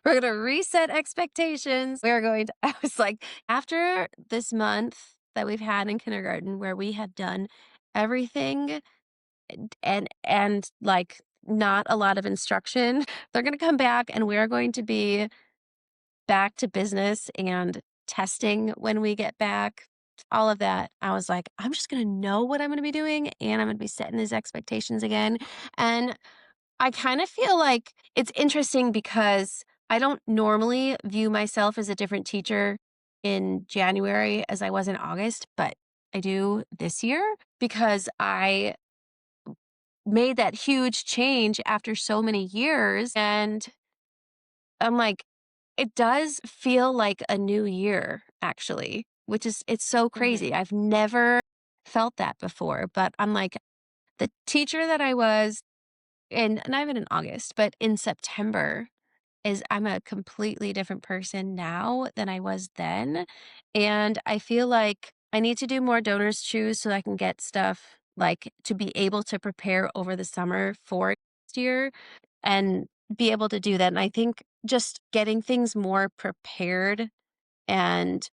gonna reset expectations. We're going to I was like, after this month that we've had in kindergarten where we have done everything and like not a lot of instruction, they're gonna come back and we're going to be back to business and testing when we get back. All of that. I was like, I'm just gonna know what I'm gonna be doing and I'm gonna be setting these expectations again. And I kind of feel like it's interesting because I don't normally view myself as a different teacher in January as I was in August, but I do this year because I made that huge change after so many years. And I'm like, It does feel like a new year, actually, which is it's so crazy.
Mhm.
I've never felt that before, but I'm like, the teacher that I was in not even in August, but in September is I'm a completely different person now than I was then, and I feel like I need to do more donors choose so I can get stuff, like, to be able to prepare over the summer for next year and be able to do that, and I think just getting things more prepared and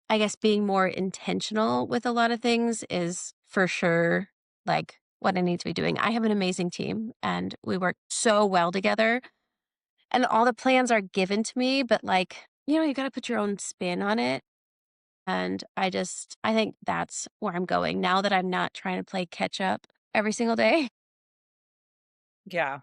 I guess being more intentional with a lot of things is for sure, like, what I need to be doing. I have an amazing team, and we work so well together, and all the plans are given to me, but, like, you gotta put your own spin on it, and I think that's where I'm going now that I'm not trying to play catch up every single day.
Yeah.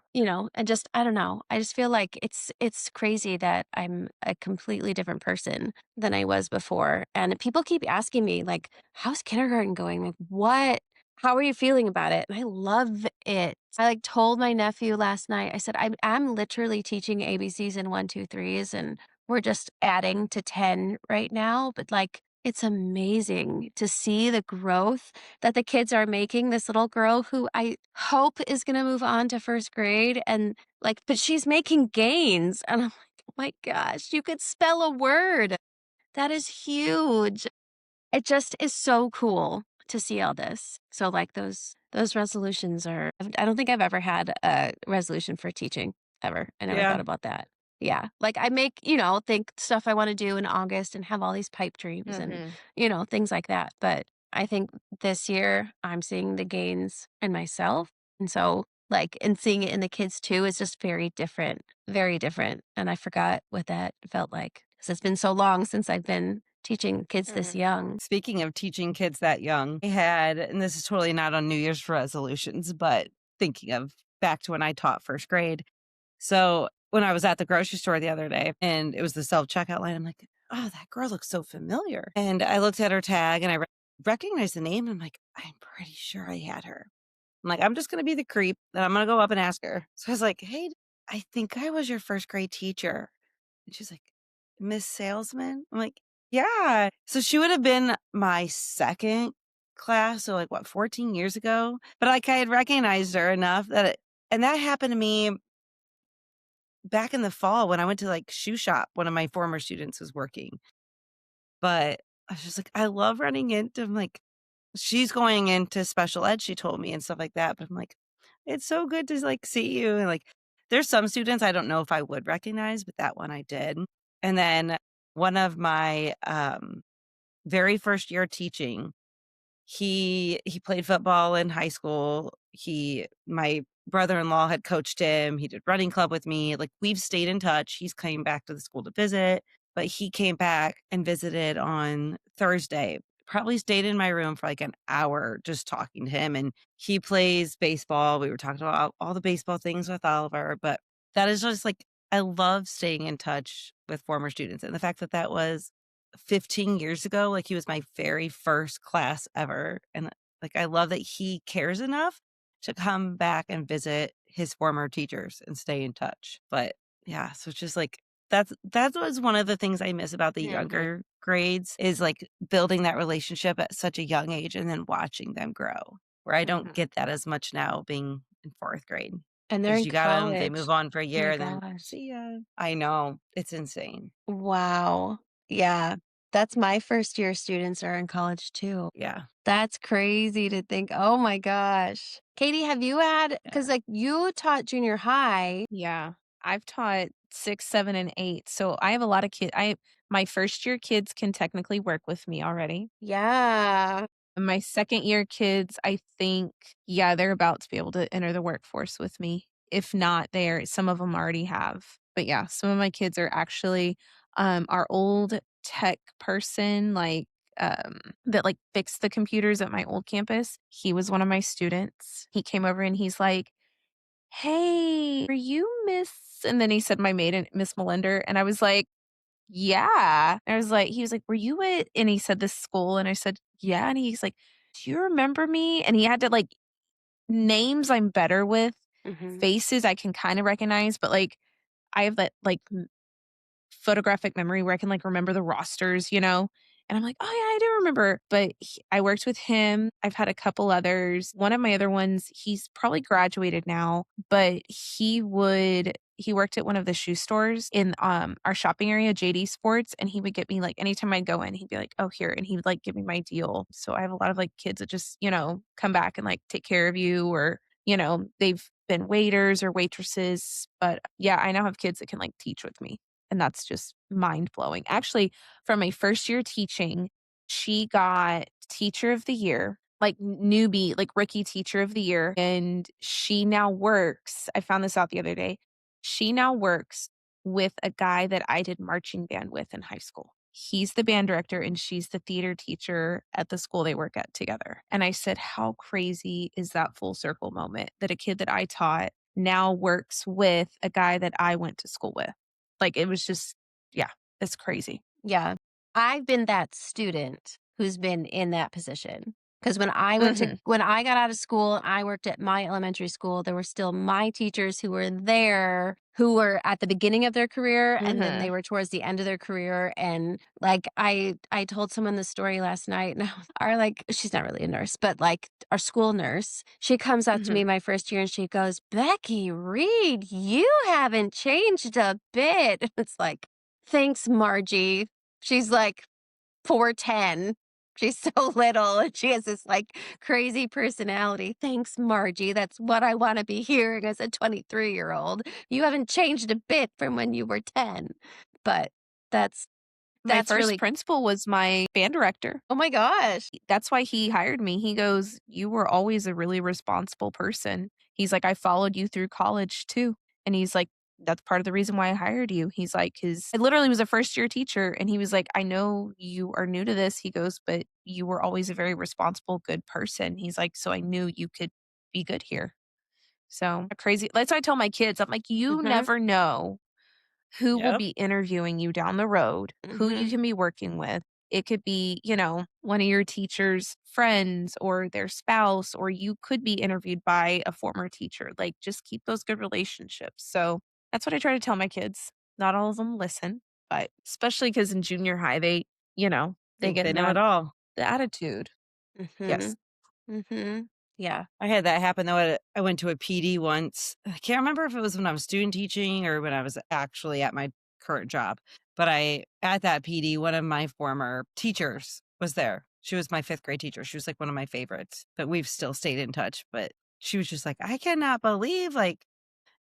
And just I don't know. I just feel like it's crazy that I'm a completely different person than I was before. And people keep asking me like, "How's kindergarten going? Like, what? How are you feeling about it?" And I love it. I like told my nephew last night. I said, "I'm literally teaching ABCs and one, two, threes, and we're just adding to 10 right now, but like." It's amazing to see the growth that the kids are making. This little girl who I hope is gonna move on to 1st grade and, like but she's making gains, and I'm like, "Oh my gosh, you could spell a word. That is huge." It just is so cool to see all this. So, like, those resolutions are I don't think I've ever had a resolution for teaching, ever. I never thought
Yeah.
about that. Yeah. Like, I make, think stuff I wanna do in August and have all these pipe dreams and,
Mhm.
things like that. But I think this year, I'm seeing the gains in myself, and so, like and seeing it in the kids too is just very different, and I forgot what that felt like because 'cause it's been so long since I've been teaching kids this
Mhm.
young.
Speaking of teaching kids that young, I had, and this is totally not on New Year's resolutions, but thinking of back to when I taught first grade. So when I was at the grocery store the other day and it was the self checkout line, I'm like, oh, that girl looks so familiar. And I looked at her tag and I recognized the name. And I'm like, I'm pretty sure I had her. I'm like, I'm just going to be the creep and I'm going to go up and ask her. So I was like, hey, I think I was your first grade teacher. And she's like, Miss Salesman? I'm like, yeah. So she would have been my second class. So, like, what, 14 years ago? But like, I had recognized her enough and that happened to me back in the fall when I went to like shoe shop. One of my former students was working. But I was just like, I love running into, I'm like, she's going into special ed, she told me and stuff like that. But I'm like, it's so good to like see you. And like, there's some students I don't know if I would recognize, but that one I did. And then one of my very first year teaching, he played football in high school. My brother-in-law had coached him. He did running club with me. Like, we've stayed in touch. He's came back to the school to visit, but he came back and visited on Thursday. Probably stayed in my room for like an hour just talking to him. And he plays baseball. We were talking about all the baseball things with Oliver, but that is just like I love staying in touch with former students. And the fact that that was 15 years ago, like, he was my very first class ever, and, like, I love that he cares enough to come back and visit his former teachers and stay in touch, but, yeah, so it's just, like, that was one of the things I miss about the
Mhm.
younger grades is, like, building that relationship at such a young age and then watching them grow, where I don't
Mhm.
get that as much now being in 4th grade.
And they're
Because
in
you got them, they
college.
move on for a
Oh my
year, then
gosh.
see ya. I know, it's insane.
Wow. Yeah. That's my first year students are in college too.
Yeah,
That's crazy to think. Oh my gosh. Katie, have you had,
yeah.
because like you taught junior high.
Yeah. I've taught 6, 7, and 8. So I have a lot of kids. My first year kids can technically work with me already.
Yeah.
And my second year kids, I think, yeah, they're about to be able to enter the workforce with me. If not, some of them already have. But yeah, some of my kids are actually our old tech person, like that like fixed the computers at my old campus. He was one of my students. He came over and he's like, "Hey, are you Miss?" And then he said my maiden, Miss Melinder, and I was like, "Yeah." I was like, he was like, "Were you at," and he said this school, and I said, "Yeah." And he's like, "Do you remember me?" And he had to like names I'm better with,
Hmm.
faces I can kind of recognize, but like I have that like photographic memory where I can like remember the rosters, you know? And I'm like, oh, yeah, I do remember. But I worked with him. I've had a couple others. One of my other ones, he's probably graduated now, but he worked at one of the shoe stores in our shopping area, JD Sports, and he would get me like anytime I'd go in, he'd be like, "Oh, here," and he would like give me my deal. So I have a lot of like kids that just come back and like take care of you, or they've been waiters or waitresses. But yeah, I now have kids that can like teach with me, and that's just mind blowing. Actually, from my first year teaching, she got Teacher of the Year, like newbie, like rookie Teacher of the Year. And she now works, I found this out the other day. She now works with a guy that I did marching band with in high school. He's the band director and she's the theater teacher at the school they work at together. And I said, how crazy is that full circle moment that a kid that I taught now works with a guy that I went to school with? Like it was just, yeah, it's crazy.
Yeah. I've been that student who's been in that position. Because when I got out of school, I worked at my elementary school. There were still my teachers who were there, who were at the beginning of their career, and then they were towards the end of their career. And like I told someone this story last night, and our like she's not really a nurse, but like our school nurse, she comes up to me my first year and she goes, "Becky Reed, you haven't changed a bit." It's like, thanks, Margie. She's like 4'10". She's so little and she has this like crazy personality. Thanks, Margie. That's what I want to be hearing as a 23-year-old. You haven't changed a bit from when you were 10. But that's
My
that's
first
really
principal was my band director.
oh my gosh.
That's why he hired me. He goes, "You were always a really responsible person." He's like, "I followed you through college too." And he's like, "That's part of the reason why I hired you." He's like, "'Cause I literally was a first year teacher." And he was like, "I know you are new to this." He goes, "But you were always a very responsible, good person." He's like, "So I knew you could be good here." So crazy. That's why I tell my kids, I'm like, you
Mhm.
never know who will
Yep.
be interviewing you down the road, who you
Mhm.
can be working with. It could be, one of your teacher's friends or their spouse, or you could be interviewed by a former teacher. Like, just keep those good relationships. So that's what I try to tell my kids. Not all of them listen, but especially because in junior high, they
Think
get
they
in
know it
that
all.
the attitude. Yes.
Mhm. Mhm. Yeah.
I had that happen though. I went to a PD once. I can't remember if it was when I was student teaching or when I was actually at my current job. But at that PD, one of my former teachers was there. She was my fifth grade teacher. She was like one of my favorites, but we've still stayed in touch. But she was just like, I cannot believe like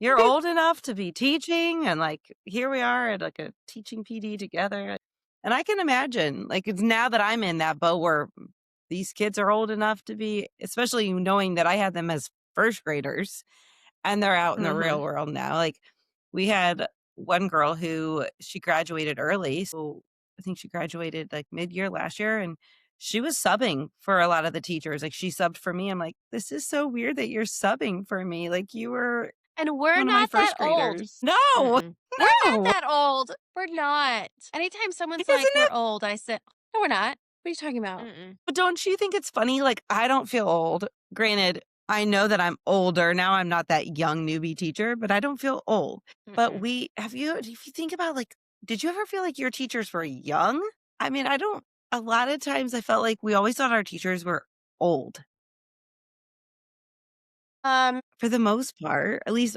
you're old enough to be teaching. And like, here we are at like a teaching PD together. And I can imagine, like, it's now that I'm in that boat where these kids are old enough to be, especially knowing that I had them as first graders and they're out in the real
Mhm.
world now. Like, we had one girl who she graduated early. So I think she graduated like mid year last year. And she was subbing for a lot of the teachers. Like, she subbed for me. I'm like, this is so weird that you're subbing for me. Like, you were
And we're
one of my
not that
first
old.
graders. No,
Mm-mm.
We're not
no.
that old. We're not. Anytime someone's like,
Isn't
"We're
it?
old," I say, "No, we're not. What are you talking about?"
Mm-mm.
But don't you think it's funny? Like, I don't feel old. Granted, I know that I'm older now. I'm not that young newbie teacher, but I don't feel old. But
Mm-mm.
if you think about like, did you ever feel like your teachers were young? I mean, I don't, a lot of times I felt like we always thought our teachers were old
Um,
for the most part. At least,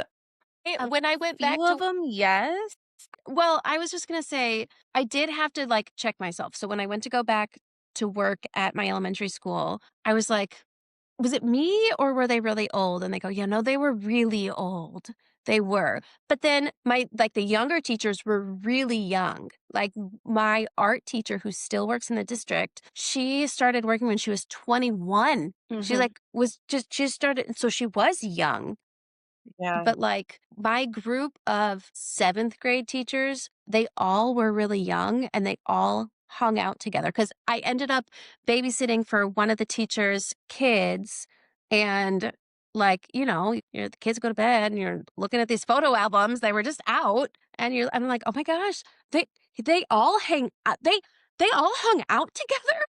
A
when I went back
few of
to
them, yes.
well, I was just gonna say, I did have to, like, check myself. So when I went to go back to work at my elementary school, I was like, "Was it me or were they really old?" And they go, "Yeah, no, they were really old. They were." But then the younger teachers were really young. Like, my art teacher who still works in the district, she started working when she was 21. She,
Mhm.
like, was just she started so she was young.
yeah.
But, like, my group of 7th grade teachers, they all were really young and they all hung out together because I ended up babysitting for one of the teacher's kids and, like, the kids go to bed and you're looking at these photo albums, they were just out and I'm like, "Oh my gosh, they they all hang they all hung out together?"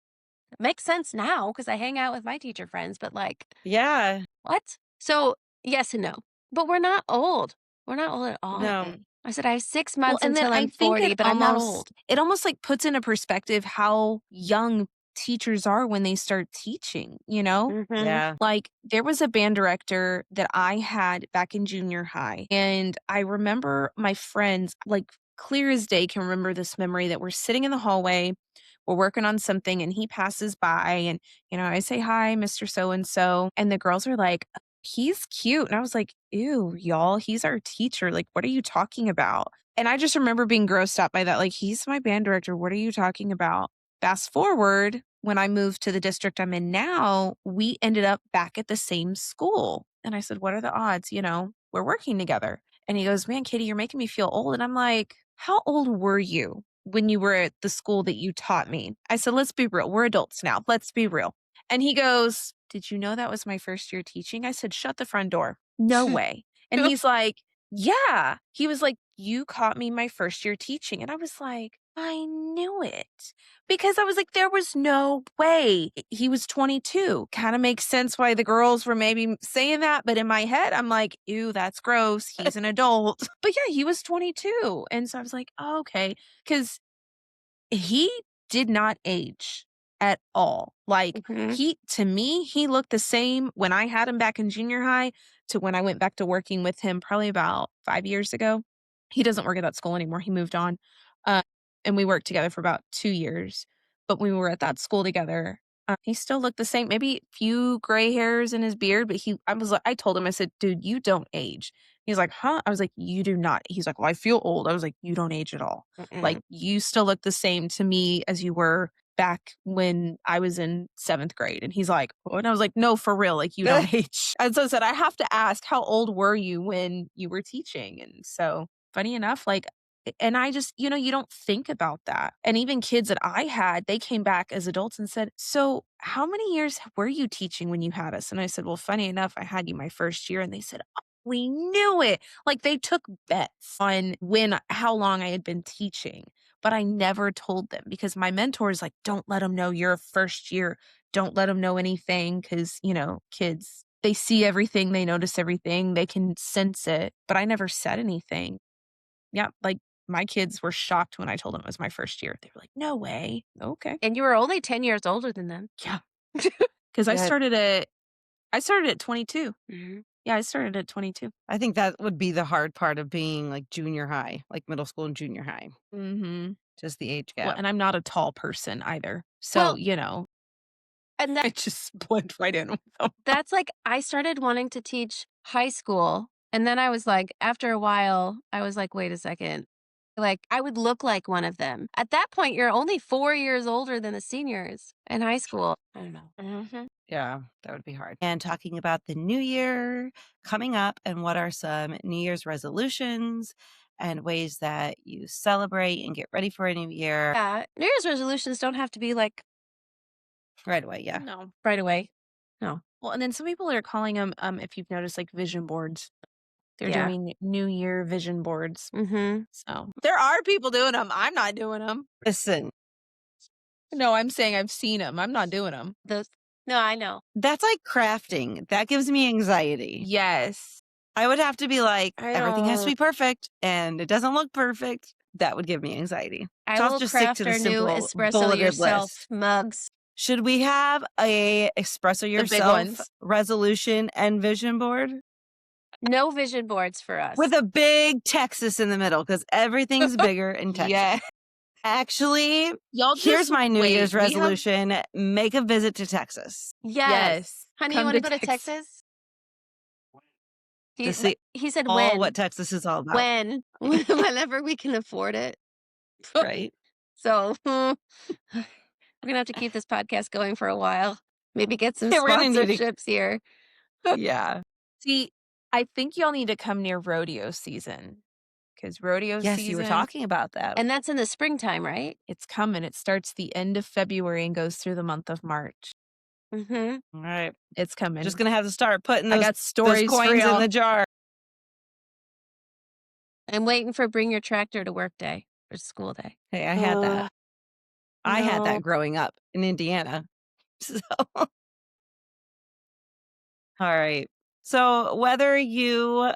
Makes sense now because I hang out with my teacher friends, but, like,
Yeah.
what? So, yes and no. But we're not old. We're not old at all.
No.
Mm-mm.
I said, I have 6
Well,
months
and then
until
I
I'm
think
40, but I'm not old.
it almost, like, puts into perspective how young teachers are when they start teaching, you know?
Mhm.
Yeah.
Like, there was a band director that I had back in junior high, and I remember my friends, like, clear as day can remember this memory that we're sitting in the hallway, we're working on something, and he passes by, and, I say, "Hi, Mr. So and so," and the girls are like, "He's cute," and I was like, "Ew, y'all, he's our teacher, like, what are you talking about?" And I just remember being grossed out by that, like, "He's my band director, what are you talking about?" Fast forward, when I moved to the district I'm in now, we ended up back at the same school. And I said, "What are the odds? We're working together." And he goes, "Man, Katie, you're making me feel old." And I'm like, "How old were you when you were at the school that you taught me?" I said, "Let's be real. We're adults now. Let's be real." And he goes, "Did you know that was my first year teaching?" I said, "Shut the front door. No way." And he's like, "Yeah." He was like, "You caught me my first year teaching." And I was like, I knew it. Because I was like, there was no way. He was 22. Kind of makes sense why the girls were maybe saying that. But in my head, I'm like, ew, that's gross. He's an adult. But yeah, he was 22. And so I was like, oh, okay. Because he did not age at all. Like,
Mhm.
to me, he looked the same when I had him back in junior high to when I went back to working with him probably about 5 years ago. He doesn't work at that school anymore. He moved on. Uh, and we worked together for about 2 years. But when we were at that school together, he still looked the same. Maybe a few gray hairs in his beard, but I told him, I said, dude, you don't age. He's like, huh? I was like, you do not. He's like, well, I feel old. I was like, you don't age at all. Like,
Mm-mm.
you still look the same to me as you were back when I was in 7th grade. And he's like, oh, and I was like, no, for real, like, you don't age. And so I said, I have to ask, how old were you when you were teaching? And so, funny enough, like, and I just, you don't think about that. And even kids that I had, they came back as adults and said, so how many years were you teaching when you had us? And I said, well, funny enough, I had you my first year. And they said, oh, we knew it. Like, they took bets on how long I had been teaching, but I never told them because my mentor is like, don't let them know you're a first year. Don't let them know anything because, kids, they see everything, they notice everything, they can sense it. But I never said anything. Yeah, like, my kids were shocked when I told them it was my first year. They were like, "No way." Okay.
And you were only 10 years older than them.
Yeah. 'Cause
Yeah.
I started at 22.
Mhm.
Yeah, I started at 22.
I think that would be the hard part of being like junior high, like middle school and junior high,
Mhm.
just the age
Well,
gap.
and I'm not a tall person either. So,
Well, and
I just blend right in with them.
that's like I started wanting to teach high school, and then I was like after a while, I was like, "Wait a second." Like, I would look like one of them. At that point, you're only 4 years older than the seniors in high school. I don't know.
Mhm.
Yeah, that would be hard. And talking about the new year coming up and what are some New Year's resolutions and ways that you celebrate and get ready for a new year
Yeah, New Year's resolutions don't have to be, like,
right away. Yeah.
No.
right away. No.
Well, and then some people are calling them, if you've noticed, like, vision boards. They're
Yeah.
doing New Year vision boards.
Mhm.
So, there are people doing them. I'm not doing them.
Listen,
No, I'm saying I've seen them. I'm not doing them.
Those No, I know.
that's like crafting. That gives me anxiety.
Yes.
I would have to be like,
I
everything has to
don't.
be perfect and it doesn't look perfect. That would give me anxiety.
I
So I'll
will
just stick to
craft
the
our new
simple
espresso
bulleted
yourself
list.
mugs.
Should we have a espresso
The big
yourself
ones.
resolution and vision board
No vision boards for
with
us.
a big Texas in the middle because everything's bigger in Texas?
Yeah.
Actually,
Y'all
here's
just
my New
wait.
Year's resolution. Make a visit to Texas
Yes.
Yes.
Honey, you
Come
wanna
to
go to
Texas.
Texas?
to see
He said
all
when.
what Texas is all about,
When. Whenever we can afford it.
right?
So, we're gonna have to keep this podcast going for a while. Maybe get some
We're gonna need to,
sponsorships here.
yeah.
See, I think y'all need to come near rodeo season because rodeo
Yes, you were
season,
talking about that.
And that's in the springtime, right?
it's coming. It starts the end of February and goes through the month of March.
Mhm.
All right.
It's coming.
Just gonna have to start putting
I
those
got stories for
coins in
y'all.
the jar.
I'm waiting for bring your tractor to work day or school day.
Hey, I had that.
Ugh,
I had
no.
that growing up in Indiana. So, all right. So whether you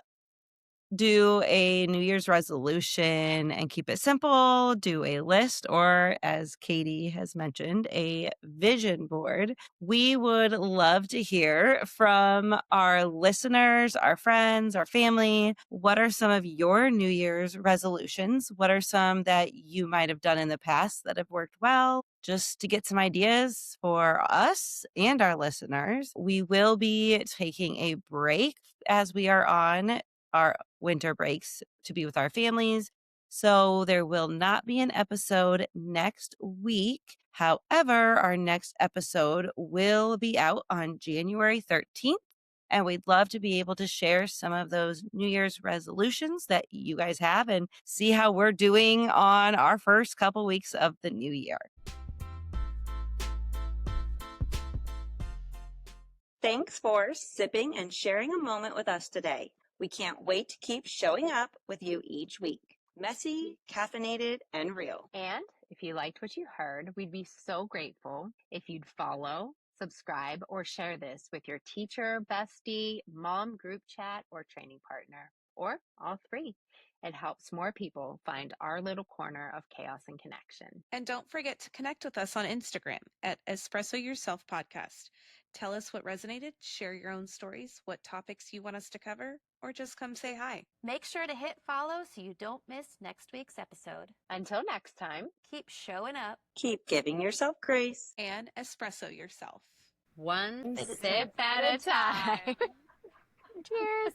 do a New Year's resolution and keep it simple, do a list, or as Katie has mentioned, a vision board. We would love to hear from our listeners, our friends, our family. What are some of your New Year's resolutions? What are some that you might have done in the past that have worked well? Just to get some ideas for us and our listeners. We will be taking a break as we are on our winter breaks to be with our families. So there will not be an episode next week. However, our next episode will be out on January 13th. And we'd love to be able to share some of those New Year's resolutions that you guys have and see how we're doing on our first couple weeks of the new year. Thanks for sipping and sharing a moment with us today. We can't wait to keep showing up with you each week. Messy, caffeinated, and real.
And if you liked what you heard, we'd be so grateful if you'd follow, subscribe, or share this with your teacher, bestie, mom group chat, or training partner, or all three. It helps more people find our little corner of chaos and connection.
And don't forget to connect with us on Instagram at Espresso Yourself Podcast. Tell us what resonated, share your own stories, what topics you want us to cover, or just come say hi.
Make sure to hit follow so you don't miss next week's episode.
Until next time,
Keep showing up.
Keep giving yourself grace.
And espresso yourself.
one
Sip
sip at a time.
Cheers.